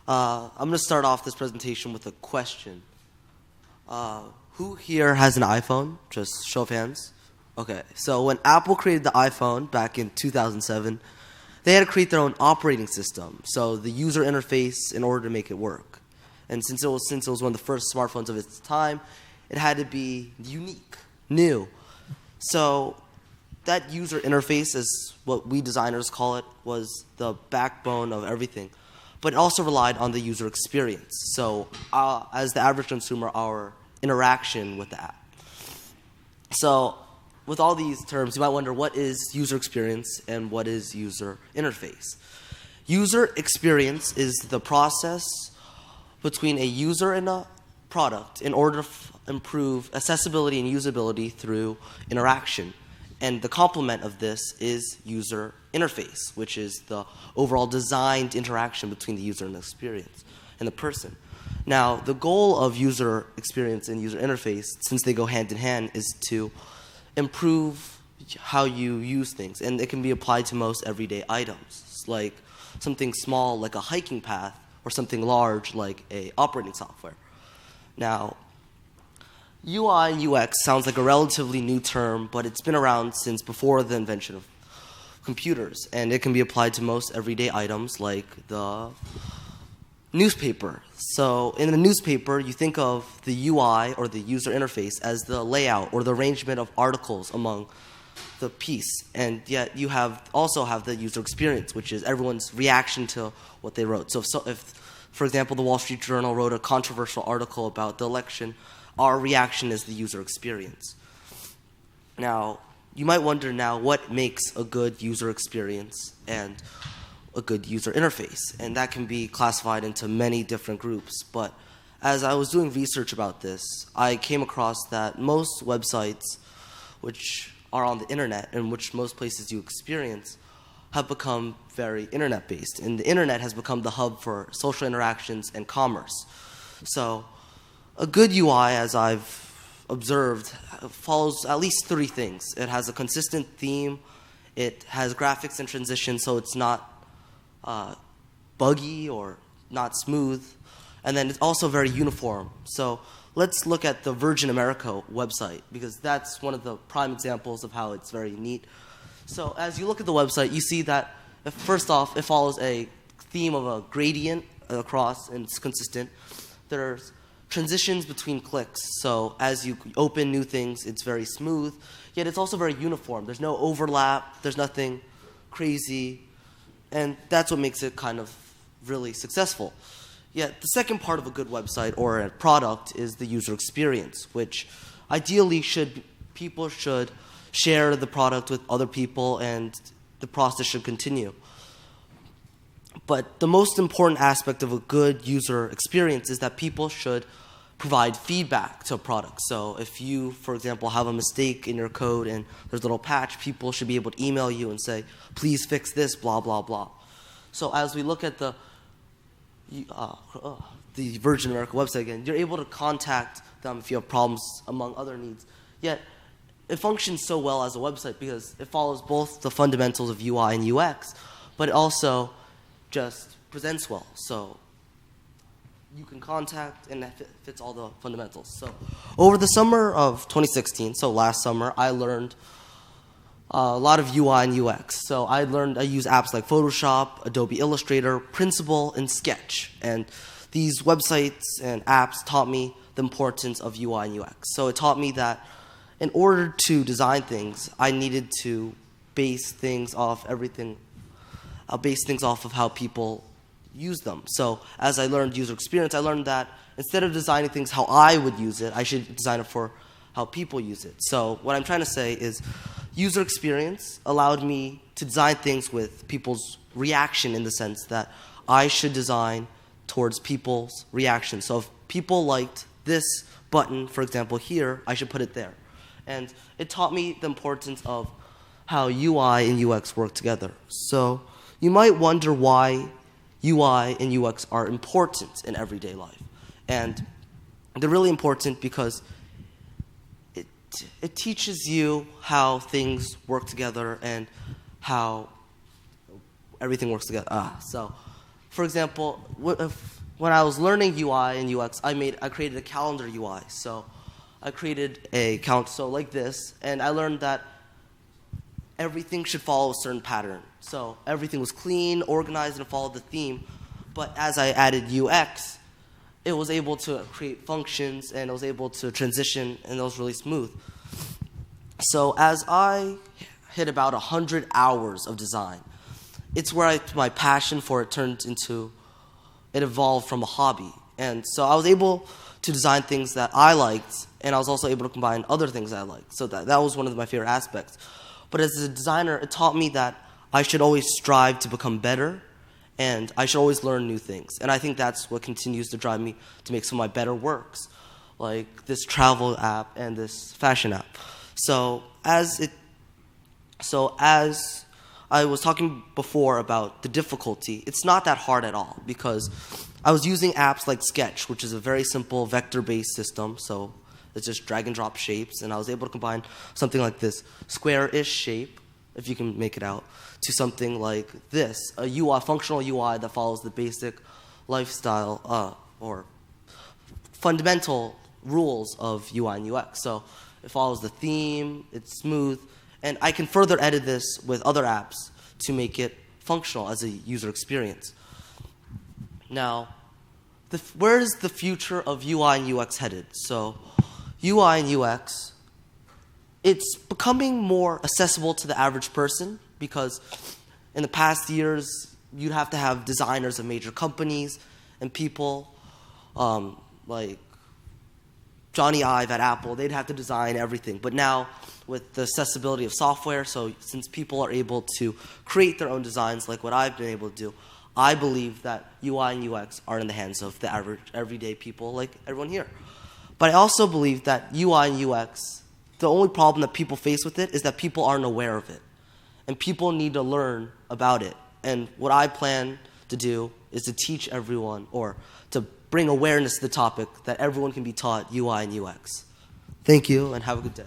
I'm going to start off this presentation with a question. Who here has an iPhone? Just show of hands. Okay, so when Apple created the iPhone back in 2007, they had to create their own operating system, so the user interface in order to make it work. And since it was one of the first smartphones of its time, it had to be unique, new. So that user interface, is what we designers call it, was the backbone of everything. But it also relied on the user experience. So as the average consumer, our interaction with the app. So with all these terms, you might wonder, what is user experience and what is user interface? User experience is the process between a user and a product in order to improve accessibility and usability through interaction. And the complement of this is user interface, which is the overall designed interaction between the user and the experience and the person. Now, the goal of user experience and user interface, since they go hand in hand, is to improve how you use things. And it can be applied to most everyday items, like something small like a hiking path or something large like a operating software. Now, UI and UX sounds like a relatively new term, but it's been around since before the invention of computers, and it can be applied to most everyday items like the newspaper. So in a newspaper, you think of the UI, or the user interface, as the layout or the arrangement of articles among the piece, and yet you also have the user experience, which is everyone's reaction to what they wrote. So if for example, the Wall Street Journal wrote a controversial article about the election, our reaction is the user experience. Now, you might wonder now what makes a good user experience and a good user interface, and that can be classified into many different groups. But as I was doing research about this, I came across that most websites which are on the internet, and which most places you experience, have become very internet-based, and the internet has become the hub for social interactions and commerce. So a good UI, as I've observed, follows at least three things. It has a consistent theme, it has graphics and transitions, so it's not buggy or not smooth, and then it's also very uniform. So let's look at the Virgin America website, because that's one of the prime examples of how it's very neat. So as you look at the website, you see that, first off, it follows a theme of a gradient across, and it's consistent. There's transitions between clicks, so as you open new things, it's very smooth, yet it's also very uniform. There's no overlap, there's nothing crazy, and that's what makes it kind of really successful. Yet the second part of a good website or a product is the user experience, which ideally people should share the product with other people, and the process should continue. But the most important aspect of a good user experience is that people should provide feedback to a product. So if you, for example, have a mistake in your code and there's a little patch, people should be able to email you and say, please fix this, blah, blah, blah. So as we look at the Virgin America website again, you're able to contact them if you have problems, among other needs. Yet it functions so well as a website because it follows both the fundamentals of UI and UX, but it also just presents well. So you can contact, and it fits all the fundamentals. So over the summer of 2016, so last summer, I learned a lot of UI and UX. So I use apps like Photoshop, Adobe Illustrator, Principle, and Sketch. And these websites and apps taught me the importance of UI and UX. So it taught me that in order to design things, I needed to base things off of how people use them. So as I learned user experience, I learned that instead of designing things how I would use it, I should design it for how people use it. So what I'm trying to say is user experience allowed me to design things with people's reaction, in the sense that I should design towards people's reaction. So if people liked this button, for example, here, I should put it there. And it taught me the importance of how UI and UX work together. So you might wonder why UI and UX are important in everyday life. And they're really important because it teaches you how things work together and how everything works together. So for example, when I was learning UI and UX, I created a calendar UI. So I created a count like this, and I learned that everything should follow a certain pattern. So everything was clean, organized, and followed the theme. But as I added UX, it was able to create functions, and it was able to transition, and it was really smooth. So as I hit about 100 hours of design, it's where my passion for it it evolved from a hobby. And so I was able to design things that I liked, and I was also able to combine other things I liked. So that was one of my favorite aspects. But as a designer, it taught me that I should always strive to become better, and I should always learn new things. And I think that's what continues to drive me to make some of my better works, like this travel app and this fashion app. So as I was talking before about the difficulty, it's not that hard at all, because I was using apps like Sketch, which is a very simple vector-based system. So it's just drag and drop shapes, and I was able to combine something like this square-ish shape, if you can make it out, to something like this, a UI, functional UI that follows the basic lifestyle or fundamental rules of UI and UX. So it follows the theme, it's smooth, and I can further edit this with other apps to make it functional as a user experience. Now, where is the future of UI and UX headed? So UI and UX, it's becoming more accessible to the average person, because in the past years, you'd have to have designers of major companies and people like Johnny Ive at Apple, they'd have to design everything. But now, with the accessibility of software, so since people are able to create their own designs like what I've been able to do, I believe that UI and UX are in the hands of the average, everyday people like everyone here. But I also believe that UI and UX, the only problem that people face with it is that people aren't aware of it. And people need to learn about it. And what I plan to do is to teach everyone, or to bring awareness to the topic that everyone can be taught UI and UX. Thank you, and have a good day.